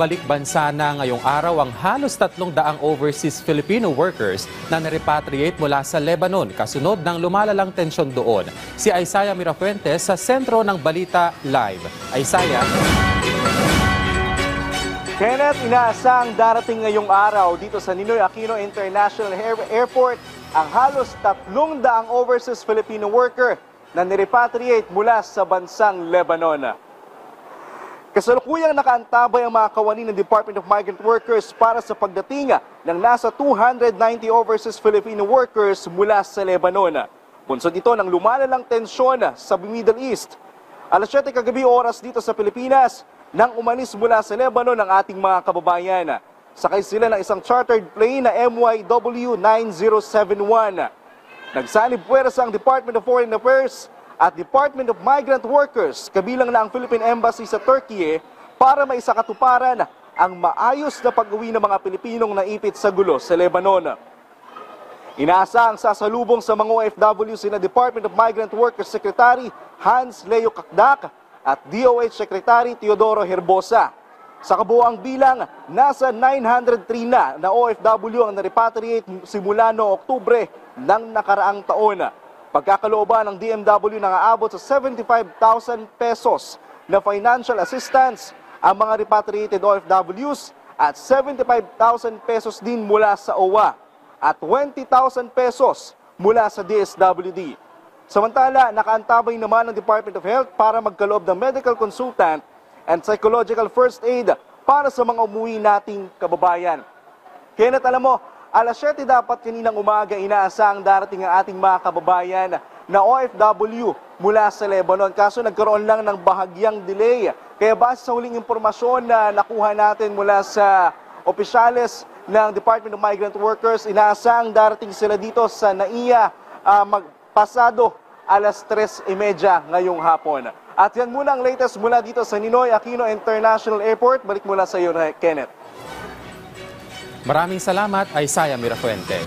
balik bansa na ngayong araw ang halos 300 overseas Filipino workers na narepatriate mula sa Lebanon kasunod ng lumalalang tensyon doon. Si Isaiah Mirafuentes sa sentro ng Balita Live. Isaiah. Kenneth, inaasang darating ngayong araw dito sa Ninoy Aquino International Airport ang halos 300 overseas Filipino worker na nirepatriate mula sa bansang Lebanon. Kasalukuyang nakaantabay ang mga kawani ng Department of Migrant Workers para sa pagdating ng nasa 290 overseas Filipino workers mula sa Lebanon. Bunsod ito ng lumalalang tensyon sa Middle East. Alas 7 kagabi oras dito sa Pilipinas nang umalis mula sa Lebanon ang ating mga kababayan. Sakay sila ng isang chartered plane na MYW 9071. Nagsanib puwersa ang Department of Foreign Affairs at Department of Migrant Workers, kabilang na ang Philippine Embassy sa Turkey para maisakatuparan ang maayos na pag-uwi ng mga Pilipinong naipit sa gulo sa Lebanon. Inaasahang sasalubong sa mga OFW sina Department of Migrant Workers Secretary Hans Leo Kakdak at DOH Secretary Teodoro Herbosa. Sa kabuoang bilang, nasa 903 na OFW ang narepatriate simula noong Oktubre ng nakaraang taon. Pagkakalooban ng DMW nang aabot sa 75,000 pesos na financial assistance ang mga repatriated OFWs at 75,000 pesos din mula sa OWA at 20,000 pesos mula sa DSWD. Samantala, nakaantabay naman ng Department of Health para magkaloob ng medical consultant and psychological first aid para sa mga umuwi nating kababayan. Kenneth, alam mo, alas 7 dapat kaninang umaga inaasang darating ang ating mga kababayan na OFW mula sa Lebanon. Kaso nagkaroon lang ng bahagyang delay. Kaya base sa huling impormasyon na nakuha natin mula sa opisyales ng Department of Migrant Workers, inaasang darating sila dito sa NAIA pasado alas 3:30 ngayong hapon. At yan muna ang latest mula dito sa Ninoy Aquino International Airport. Balik mula sa iyo, Kenneth. Maraming salamat, Isaiah Mirafuentes.